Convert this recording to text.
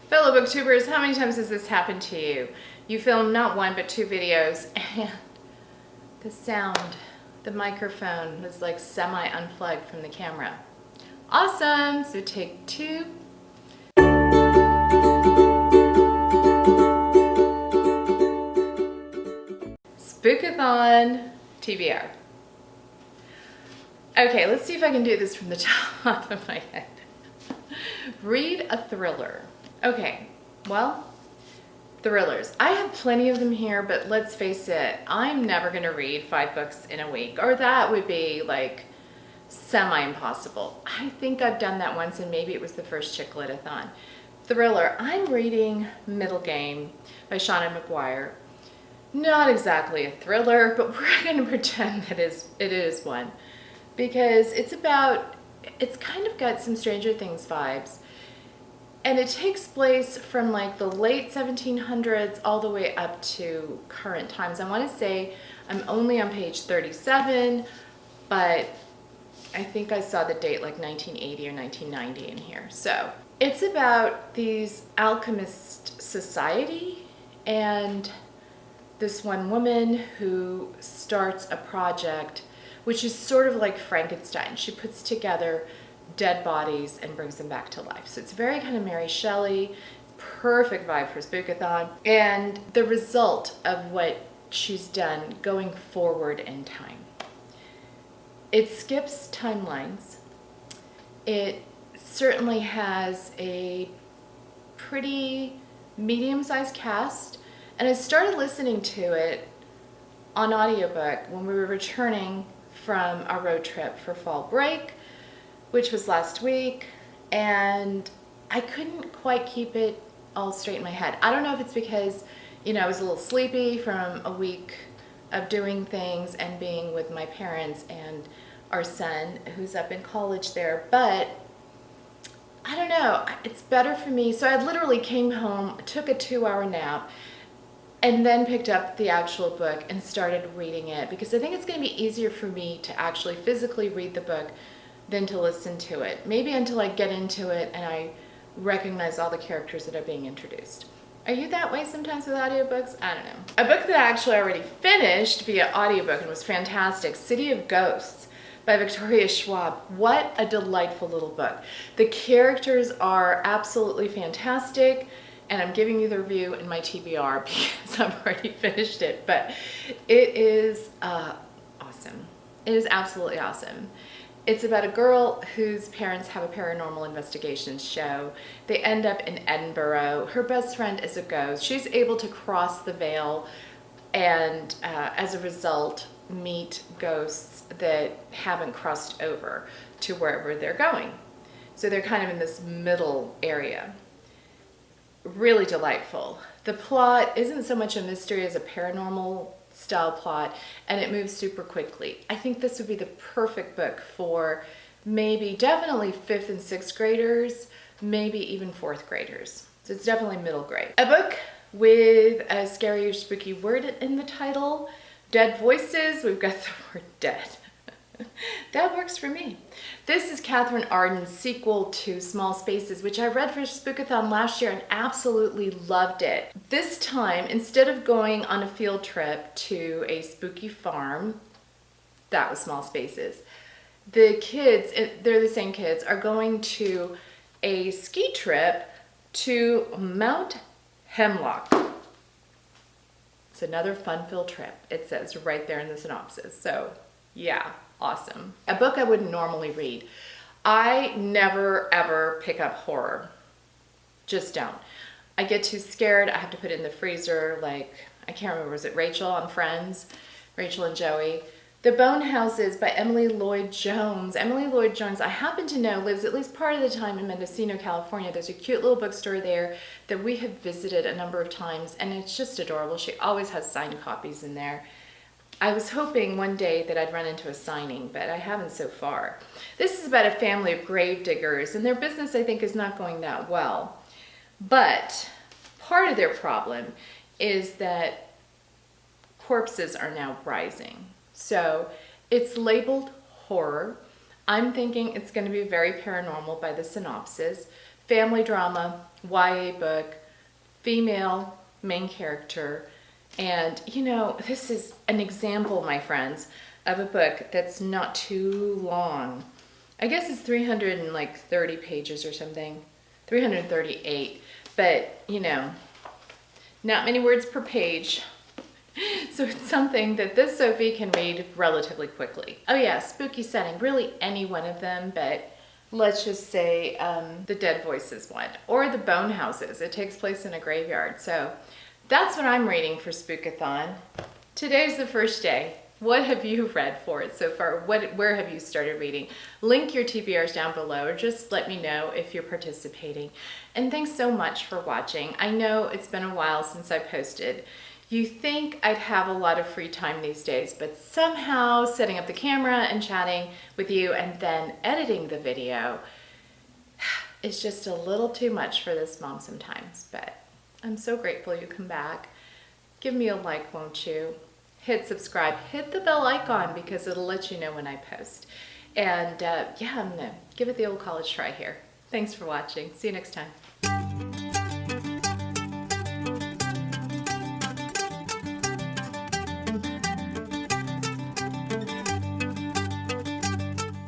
Fellow booktubers, how many times has this happened to you? You film not one but two videos and the sound, the microphone was like semi-unplugged from the camera. Awesome, so take two. Spookathon, TBR. Okay, let's see if I can do this from the top of my head. Read a thriller. Okay, well, thrillers. I have plenty of them here, but let's face it, I'm never gonna read 5 books in a week, or that would be like semi-impossible. I think I've done that once, and maybe it was the first Chiclitathon. Thriller, I'm reading Middle Game by Shauna McGuire. Not exactly a thriller, but we're gonna pretend that it is one. Because it's kind of got some Stranger Things vibes. And it takes place from like the late 1700s all the way up to current times. I want to say I'm only on page 37, but I think I saw the date like 1980 or 1990 in here. So it's about these alchemist society and this one woman who starts a project which is sort of like Frankenstein. She puts together dead bodies and brings them back to life. So it's very kind of Mary Shelley, perfect vibe for Spookathon. And the result of what she's done going forward in time. It skips timelines. It certainly has a pretty medium-sized cast. And I started listening to it on audiobook when we were returning from our road trip for fall break, which was last week, and I couldn't quite keep it all straight in my head. I don't know if it's because, I was a little sleepy from a week of doing things and being with my parents and our son who's up in college there, but I don't know, it's better for me. So I literally came home, took a 2-hour nap, and then picked up the actual book and started reading it because I think it's going to be easier for me to actually physically read the book than to listen to it. Maybe until I get into it and I recognize all the characters that are being introduced. Are you that way sometimes with audiobooks? I don't know. A book that I actually already finished via audiobook and was fantastic, City of Ghosts by Victoria Schwab. What a delightful little book. The characters are absolutely fantastic. And I'm giving you the review in my TBR because I've already finished it, but it is awesome. It is absolutely awesome. It's about a girl whose parents have a paranormal investigations show. They end up in Edinburgh. Her best friend is a ghost. She's able to cross the veil and as a result meet ghosts that haven't crossed over to wherever they're going. So they're kind of in this middle area. Really delightful. The plot isn't so much a mystery as a paranormal style plot, and it moves super quickly. I think this would be the perfect book for definitely 5th and 6th graders, maybe even 4th graders. So it's definitely middle grade. A book with a scary or spooky word in the title, Dead Voices. We've got the word dead. That works for me. This is Catherine Arden's sequel to Small Spaces, which I read for Spookathon last year and absolutely loved it. This time, instead of going on a field trip to a spooky farm, that was Small Spaces, the kids, they're the same kids, are going to a ski trip to Mount Hemlock. It's another fun-filled trip, it says right there in the synopsis. So, yeah. Awesome. A book I wouldn't normally read. I never ever pick up horror. Just don't. I get too scared. I have to put it in the freezer. Like, I can't remember, was it Rachel on Friends? Rachel and Joey. The Bone Houses by Emily Lloyd Jones. Emily Lloyd Jones, I happen to know, lives at least part of the time in Mendocino, California. There's a cute little bookstore there that we have visited a number of times, and it's just adorable. She always has signed copies in there. I was hoping one day that I'd run into a signing, but I haven't so far. This is about a family of grave diggers, and their business, I think, is not going that well. But part of their problem is that corpses are now rising. So it's labeled horror. I'm thinking it's going to be very paranormal by the synopsis. family drama, YA book, female main character. And you know, this is an example, my friends, of a book that's not too long. I guess it's 330 pages or something, 338, but you know, not many words per page. So it's something that this Sophie can read relatively quickly. Oh yeah, spooky setting, really any one of them, but let's just say the Dead Voices one, or the Bone Houses. It takes place in a graveyard. So that's what I'm reading for Spookathon. Today's the first day. What have you read for it so far? Where have you started reading? Link your TBRs down below, or just let me know if you're participating. And thanks so much for watching. I know it's been a while since I posted. You think I'd have a lot of free time these days, but somehow setting up the camera and chatting with you and then editing the video is just a little too much for this mom sometimes. But I'm so grateful you come back. Give me a like, won't you? Hit subscribe, hit the bell icon because it'll let you know when I post. And yeah, I'm gonna give it the old college try here. Thanks for watching. See you next time.